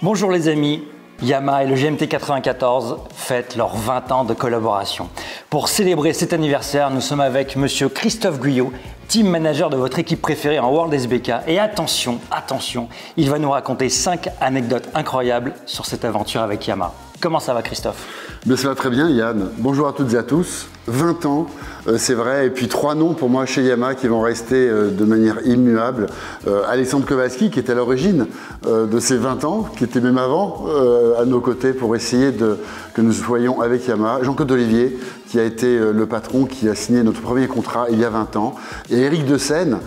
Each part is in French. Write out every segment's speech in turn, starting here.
Bonjour les amis, Yamaha et le GMT 94 fêtent leurs 20 ans de collaboration. Pour célébrer cet anniversaire, nous sommes avec monsieur Christophe Guyot, team manager de votre équipe préférée en World SBK. Et attention, il va nous raconter 5 anecdotes incroyables sur cette aventure avec Yamaha. Comment ça va Christophe? Ça va très bien Yann. Bonjour à toutes et à tous. 20 ans, c'est vrai, et puis 3 noms pour moi chez Yamaha qui vont rester de manière immuable. Alexandre Kowalski qui était à l'origine de ces 20 ans, qui était même avant à nos côtés pour essayer que nous soyons avec Yamaha. Jean-Claude Olivier qui a été le patron qui a signé notre premier contrat il y a 20 ans. Et Éric de Seine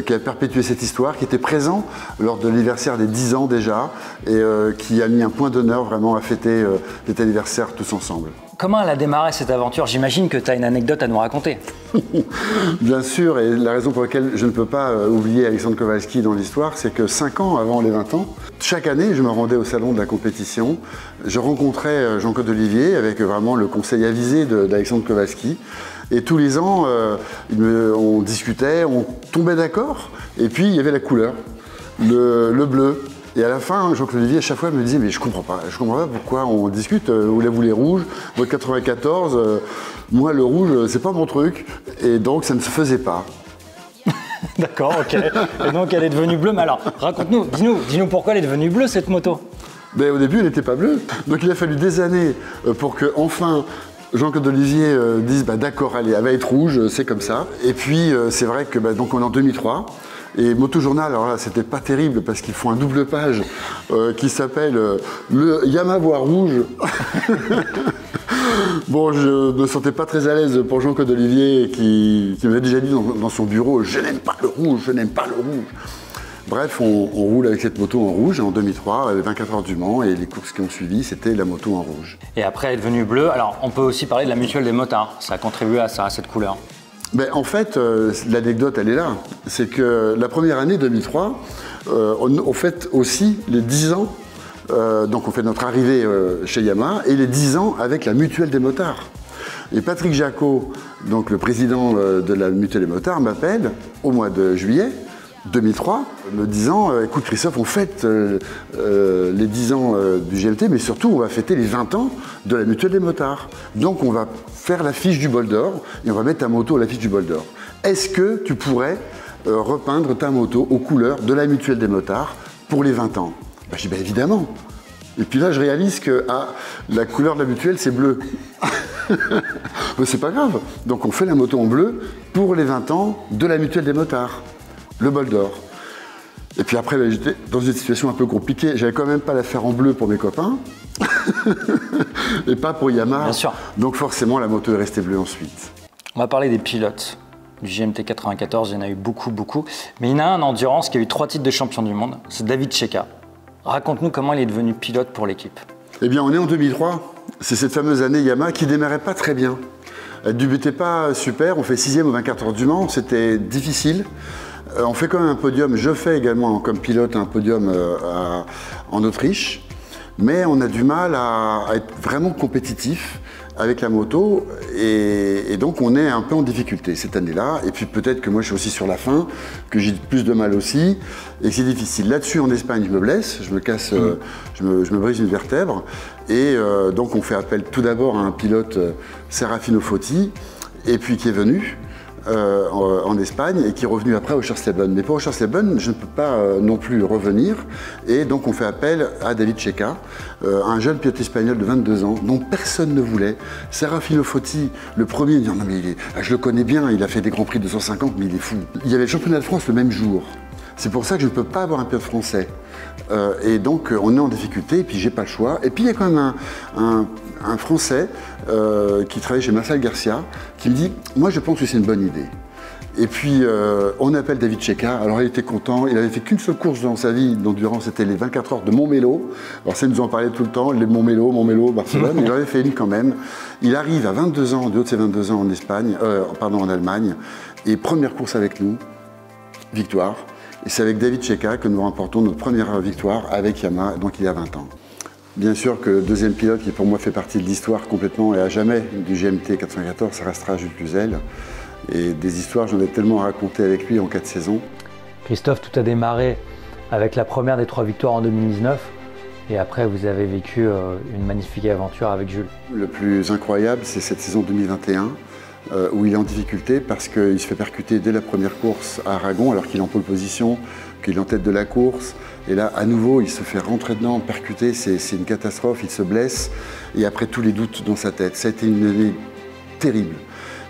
qui a perpétué cette histoire, qui était présent lors de l'anniversaire des 10 ans déjà et qui a mis un point d'honneur vraiment à fêter cet anniversaire tous ensemble. Comment elle a démarré cette aventure? J'imagine que tu as une anecdote à nous raconter. Bien sûr, et la raison pour laquelle je ne peux pas oublier Alexandre Kowalski dans l'histoire, c'est que 5 ans avant les 20 ans, chaque année, je me rendais au salon de la compétition. Je rencontrais Jean-Claude Olivier avec vraiment le conseil avisé d'Alexandre Kowalski. Et tous les ans, on discutait, on tombait d'accord, et puis il y avait la couleur, le bleu. Et à la fin, Jean-Claude Olivier, à chaque fois, me disait « Mais je comprends pas pourquoi on discute, vous voulez rouge, votre 94, moi le rouge, c'est pas mon truc. » Et donc, ça ne se faisait pas. D'accord, ok. Et donc, elle est devenue bleue. Mais alors, raconte-nous, dis-nous pourquoi elle est devenue bleue, cette moto. Au début, elle n'était pas bleue. Donc, il a fallu des années pour que, enfin, Jean-Claude Olivier dise d'accord, allez, elle va être rouge, c'est comme ça. Et puis, c'est vrai que donc on est en 2003. Et Motojournal, alors là, c'était pas terrible parce qu'ils font un double page qui s'appelle le Yamaha voit rouge. Bon, je ne me sentais pas très à l'aise pour Jean-Claude Olivier qui m'avait déjà dit dans son bureau « Je n'aime pas le rouge, je n'aime pas le rouge ». Bref, on roule avec cette moto en rouge en 2003, les 24 heures du Mans, et les courses qui ont suivi, c'était la moto en rouge. Et après, elle est devenue bleue. Alors, on peut aussi parler de la mutuelle des motards. Ça a contribué à ça, à cette couleur. En fait, l'anecdote, elle est là. C'est que la première année, 2003, on fête aussi les 10 ans. Donc, on fait notre arrivée chez Yamaha et les 10 ans avec la mutuelle des motards. Et Patrick Jacot, donc le président de la mutuelle des motards, m'appelle au mois de juillet 2003, me disant « Écoute Christophe, on fête les 10 ans du GMT, mais surtout on va fêter les 20 ans de la mutuelle des motards. Donc on va faire l'affiche du bol d'or et on va mettre ta moto à l'affiche du bol d'or. Est-ce que tu pourrais repeindre ta moto aux couleurs de la mutuelle des motards pour les 20 ans ?» Je dis évidemment. Et puis là je réalise que la couleur de la mutuelle c'est bleu. C'est pas grave. Donc on fait la moto en bleu pour les 20 ans de la mutuelle des motards. Le bol d'or. Et puis après, j'étais dans une situation un peu compliquée. J'avais quand même pas la faire en bleu pour mes copains. Et pas pour Yamaha. Bien sûr. Donc forcément, la moto est restée bleue ensuite. On va parler des pilotes du GMT 94. Il y en a eu beaucoup. Mais il y en a un en endurance qui a eu 3 titres de champion du monde. C'est David Cheika. Raconte-nous comment il est devenu pilote pour l'équipe. Eh bien, on est en 2003. C'est cette fameuse année Yamaha qui démarrait pas très bien. Elle débutait pas super. On fait 6e aux 24 heures du Mans. C'était difficile. On fait quand même un podium, je fais également comme pilote un podium en Autriche, mais on a du mal à être vraiment compétitif avec la moto et donc on est un peu en difficulté cette année-là. Et puis peut-être que moi je suis aussi sur la fin, que j'ai plus de mal aussi et que c'est difficile. Là-dessus en Espagne je me blesse, je me casse, je me brise une vertèbre et donc on fait appel tout d'abord à un pilote Serafino Foti et puis qui est venu. En Espagne et qui est revenu après au Oschersleben. Mais pour Oschersleben, je ne peux pas non plus revenir et donc on fait appel à David Cheika, un jeune pilote espagnol de 22 ans dont personne ne voulait. Serafino Foti, le premier, dit « Non mais je le connais bien, il a fait des Grands Prix de 250, mais il est fou. » Il y avait le championnat de France le même jour. C'est pour ça que je ne peux pas avoir un pilote français. Et donc on est en difficulté et puis j'ai pas le choix. Et puis il y a quand même un Français qui travaille chez Marcel Garcia qui me dit « Moi je pense que c'est une bonne idée ». Et puis on appelle David Cheika, alors il était content, il avait fait qu'une seule course dans sa vie d'endurance, c'était les 24 heures de Montmélo. Alors ça, ils nous en parlait tout le temps, les Montmélo, Barcelone, il avait fait une quand même. Il arrive à 22 ans, du haut de ses 22 ans en Allemagne, et première course avec nous, victoire. Et c'est avec David Cheika que nous remportons notre première victoire avec Yamaha, donc il y a 20 ans. Bien sûr que le deuxième pilote qui pour moi fait partie de l'histoire complètement et à jamais du GMT 94, ça restera Jules Cluzel. Et des histoires, j'en ai tellement à raconter avec lui en 4 saisons. Christophe, tout a démarré avec la première des 3 victoires en 2019. Et après, vous avez vécu une magnifique aventure avec Jules. Le plus incroyable, c'est cette saison 2021 où il est en difficulté parce qu'il se fait percuter dès la première course à Aragon alors qu'il est en pole position, qu'il est en tête de la course. Et là, à nouveau, il se fait rentrer dedans, percuter, c'est une catastrophe, il se blesse. Et après, tous les doutes dans sa tête. Ça a été une année terrible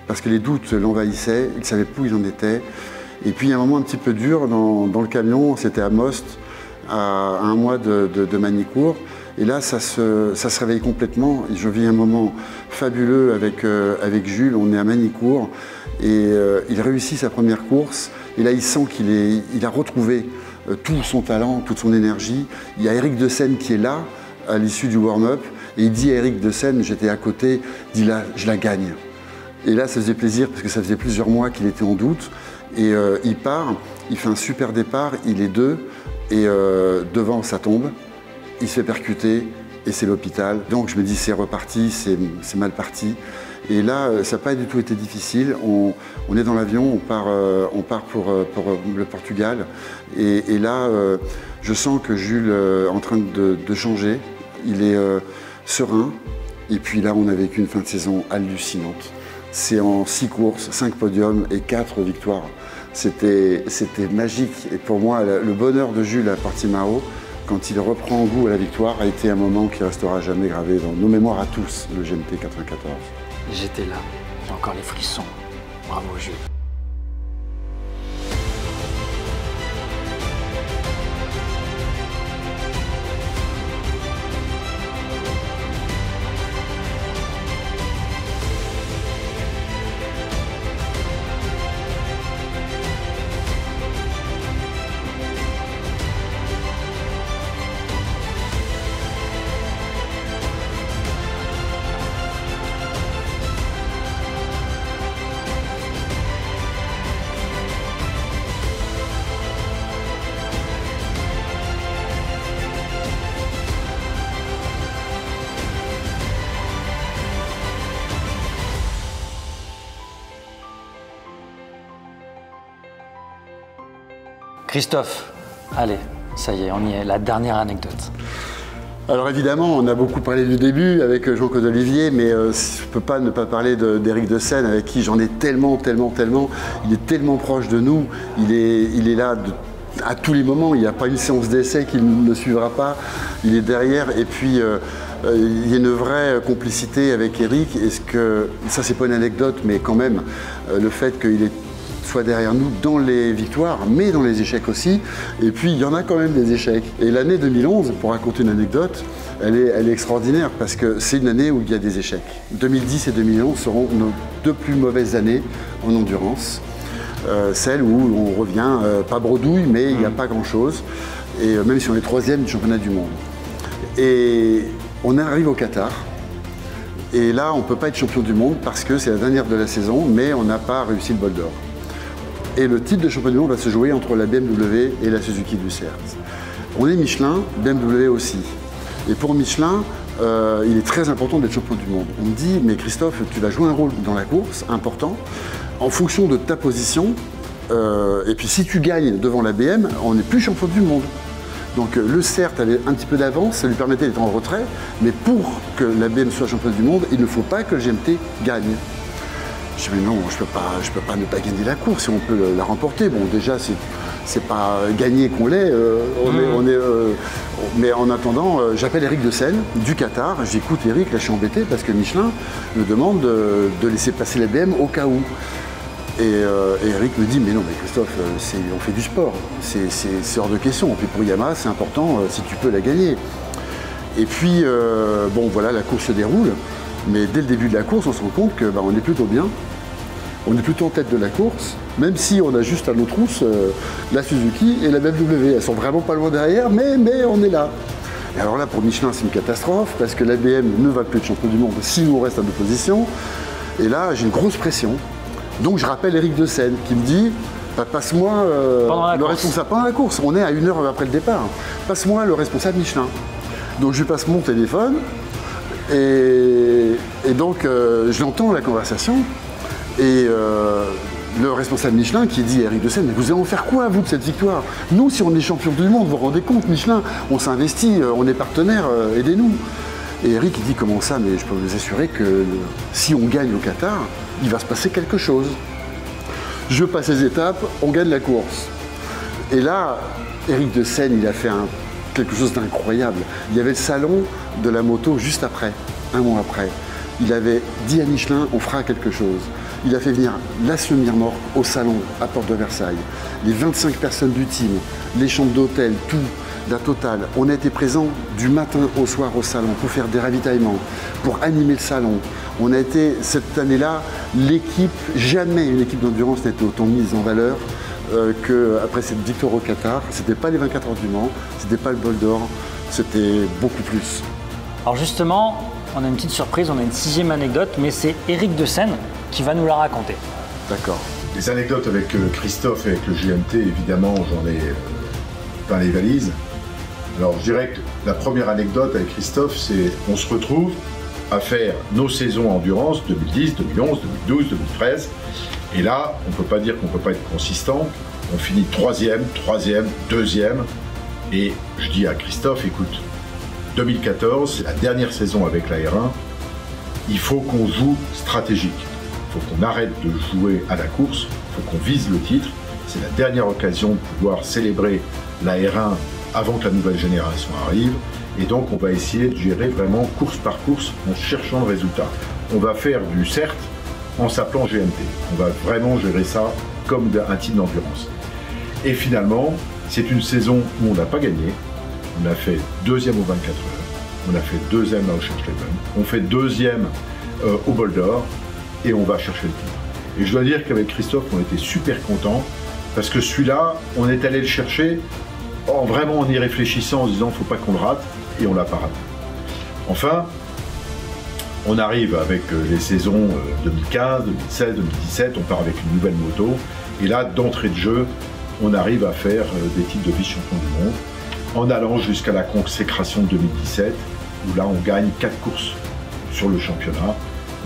parce que les doutes l'envahissaient, il ne savait plus où il en était. Et puis, il y a un moment un petit peu dur dans le camion, c'était à Most, à 1 mois de Magny-Cours. Et là, ça se réveille complètement. Je vis un moment fabuleux avec Jules. On est à Magny-Cours et il réussit sa première course. Et là, il sent qu'il a retrouvé tout son talent, toute son énergie. Il y a Eric Deseine qui est là à l'issue du warm-up. Et il dit à Eric Deseine, j'étais à côté, il dit là, je la gagne. Et là, ça faisait plaisir parce que ça faisait plusieurs mois qu'il était en doute. Et il part, il fait un super départ, il est 2. Et devant, ça tombe. Il se fait percuter et c'est l'hôpital. Donc je me dis c'est reparti, c'est mal parti. Et là, ça n'a pas du tout été difficile. On est dans l'avion, on part pour le Portugal. Et là, je sens que Jules est en train de changer. Il est serein. Et puis là, on a vécu une fin de saison hallucinante. C'est en 6 courses, 5 podiums et 4 victoires. C'était magique. Et pour moi, le bonheur de Jules à Portimao, quand il reprend goût à la victoire, a été un moment qui restera jamais gravé dans nos mémoires à tous, le GMT 94. J'étais là, j'ai encore les frissons. Bravo Jules. Christophe, allez, ça y est, on y est, la dernière anecdote. Alors évidemment, on a beaucoup parlé du début avec Jean-Claude Olivier, mais je ne peux pas ne pas parler d'Éric Deseine, avec qui j'en ai tellement. Il est tellement proche de nous, il est là à tous les moments, il n'y a pas une séance d'essai qu'il ne suivra pas, il est derrière. Et puis, il y a une vraie complicité avec Éric. Ça, c'est pas une anecdote, mais quand même, le fait qu'il soit derrière nous dans les victoires, mais dans les échecs aussi. Et puis, il y en a quand même des échecs. Et l'année 2011, pour raconter une anecdote, elle est extraordinaire parce que c'est une année où il y a des échecs. 2010 et 2011 seront nos 2 plus mauvaises années en endurance. Celle où on revient, pas bredouille, mais il n'y a pas grand-chose. Et même si on est 3e du championnat du monde. Et on arrive au Qatar. Et là, on ne peut pas être champion du monde parce que c'est la dernière de la saison, mais on n'a pas réussi le bol d'or. Et le titre de champion du monde va se jouer entre la BMW et la Suzuki Lucert. On est Michelin, BMW aussi. Et pour Michelin, il est très important d'être champion du monde. On me dit, mais Christophe, tu vas jouer un rôle dans la course, important, en fonction de ta position. Et puis si tu gagnes devant la BM, on n'est plus champion du monde. Donc le CERT avait un petit peu d'avance, ça lui permettait d'être en retrait, mais pour que la BM soit championne du monde, il ne faut pas que le GMT gagne. Je dis mais non, je peux pas ne pas gagner la course si on peut la remporter. Bon déjà c'est pas gagné qu'on l'est, mais en attendant, j'appelle Eric Deseine du Qatar, j'écoute Eric, là je suis embêté parce que Michelin me demande de laisser passer la BM au cas où. Et Eric me dit mais non mais Christophe, on fait du sport, c'est hors de question. Et puis pour Yamaha c'est important si tu peux la gagner. Et puis bon voilà, la course se déroule. Mais dès le début de la course, on se rend compte que on est plutôt bien. On est plutôt en tête de la course, même si on a juste à nos trousses la Suzuki et la BMW. Elles sont vraiment pas loin derrière, mais on est là. Et alors là, pour Michelin, c'est une catastrophe, parce que la BM ne va plus être champion du monde si on reste à nos positions. Et là, j'ai une grosse pression. Donc je rappelle Eric Deseine qui me dit passe-moi le responsable pendant la course. On est à 1 heure après le départ. Passe-moi le responsable Michelin. Donc je lui passe mon téléphone. Et donc, je l'entends la conversation et le responsable Michelin qui dit à Eric de Seine, mais vous allez en faire quoi, vous, de cette victoire? Nous, si on est champion du monde, vous vous rendez compte, Michelin, on s'investit, on est partenaire, aidez-nous. Et Eric il dit, comment ça? Mais je peux vous assurer que si on gagne au Qatar, il va se passer quelque chose. Je passe les étapes, on gagne la course. Et là, Eric de Seine, il a fait quelque chose d'incroyable. Il y avait le salon de la moto juste après, un mois après. Il avait dit à Michelin, on fera quelque chose. Il a fait venir Laszlo Mir-Mort au salon à Porte de Versailles. Les 25 personnes du team, les chambres d'hôtel, tout, la totale. On a été présents du matin au soir au salon pour faire des ravitaillements, pour animer le salon. On a été, cette année-là, l'équipe, jamais une équipe d'endurance n'a été autant mise en valeur qu'après cette victoire au Qatar. C'était pas les 24 heures du Mans, c'était pas le bol d'or, c'était beaucoup plus. Alors justement, on a une petite surprise, on a une 6e anecdote, mais c'est Eric de Seine qui va nous la raconter. D'accord. Les anecdotes avec Christophe et avec le GMT, évidemment, j'en ai plein les valises. Alors je dirais que la première anecdote avec Christophe, c'est on se retrouve à faire nos saisons endurance 2010, 2011, 2012, 2013. Et là, on ne peut pas dire qu'on ne peut pas être consistant. On finit 3e, 2e. Et je dis à Christophe, écoute, 2014, c'est la dernière saison avec la R1. Il faut qu'on joue stratégique. Il faut qu'on arrête de jouer à la course. Il faut qu'on vise le titre. C'est la dernière occasion de pouvoir célébrer la R1 avant que la nouvelle génération arrive. Et donc, on va essayer de gérer vraiment course par course en cherchant le résultat. On va faire du CERT en s'appelant GMT. On va vraiment gérer ça comme un type d'endurance. Et finalement, c'est une saison où on n'a pas gagné. On a fait 2e aux 24 heures. On a fait 2e à Auchinlecken. On fait 2e au Bol d'Or. Et on va chercher le titre. Et je dois dire qu'avec Christophe, on était super contents. Parce que celui-là, on est allé le chercher vraiment en y réfléchissant, en se disant, il ne faut pas qu'on le rate. Et on l'a pas raté. Enfin, on arrive avec les saisons 2015, 2016, 2017, on part avec une nouvelle moto, et là, d'entrée de jeu, on arrive à faire des titres de vice-champion du monde, en allant jusqu'à la consécration 2017, où là, on gagne 4 courses sur le championnat,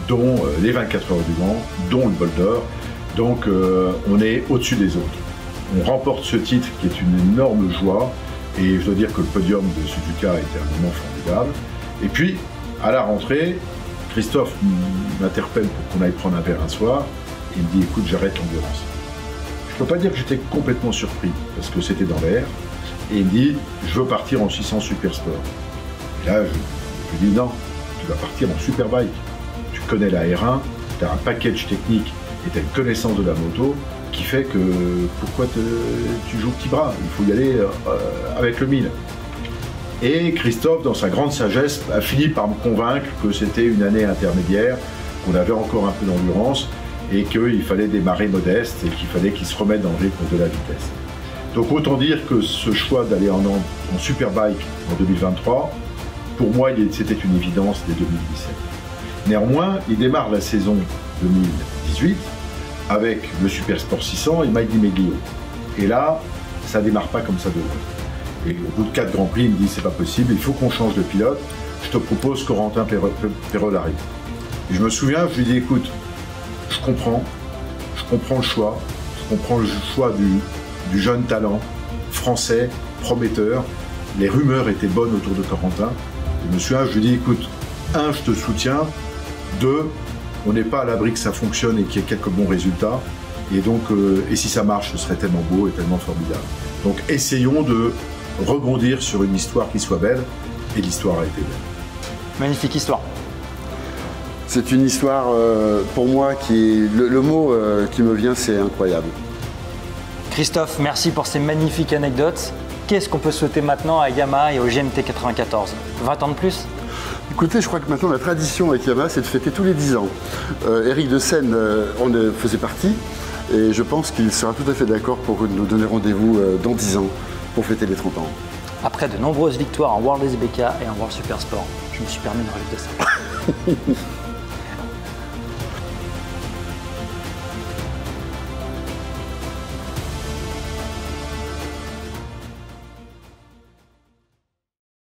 dont les 24 heures du Mans, dont le Bol d'Or, donc on est au-dessus des autres. On remporte ce titre qui est une énorme joie, et je dois dire que le podium de Suzuka a été un moment formidable. Et puis, à la rentrée, Christophe m'interpelle pour qu'on aille prendre un verre un soir. Et il me dit, écoute, j'arrête l'endurance. Je ne peux pas dire que j'étais complètement surpris, parce que c'était dans l'air. Et il me dit, je veux partir en 600 Super Sport. Et là, je lui dis, non, tu vas partir en Superbike. Tu connais la R1, tu as un package technique et tu as une connaissance de la moto qui fait que pourquoi tu joues petit bras? Il faut y aller avec le 1000. Et Christophe, dans sa grande sagesse, a fini par me convaincre que c'était une année intermédiaire, qu'on avait encore un peu d'endurance et qu'il fallait démarrer modeste et qu'il fallait qu'il se remette dans le rythme de la vitesse. Donc autant dire que ce choix d'aller en Superbike en 2023, pour moi, c'était une évidence dès 2017. Néanmoins, il démarre la saison 2018 avec le Super Sport 600 et Mike Di Meglio. Et là, ça démarre pas comme ça devrait. Et au bout de 4 Grands Prix, il me dit c'est pas possible, il faut qu'on change de pilote. Je te propose Corentin Perrol arrive. Et je me souviens, je lui dis écoute, je comprends le choix, je comprends le choix du jeune talent français, prometteur. Les rumeurs étaient bonnes autour de Corentin. Je me souviens, je lui dis écoute, 1, je te soutiens, 2, on n'est pas à l'abri que ça fonctionne et qu'il y ait quelques bons résultats. Et donc, et si ça marche, ce serait tellement beau et tellement formidable. Donc, essayons de rebondir sur une histoire qui soit belle. Et l'histoire a été belle. Magnifique histoire. C'est une histoire, pour moi, le mot qui me vient, c'est incroyable. Christophe, merci pour ces magnifiques anecdotes. Qu'est-ce qu'on peut souhaiter maintenant à Yamaha et au GMT 94? 20 ans de plus? Écoutez, je crois que maintenant la tradition avec Yamaha, c'est de fêter tous les 10 ans. Eric de Seine en faisait partie et je pense qu'il sera tout à fait d'accord pour nous donner rendez-vous dans 10 ans pour fêter les 30 ans. Après de nombreuses victoires en World SBK et en World Super Sport, je me suis permis de relever ça.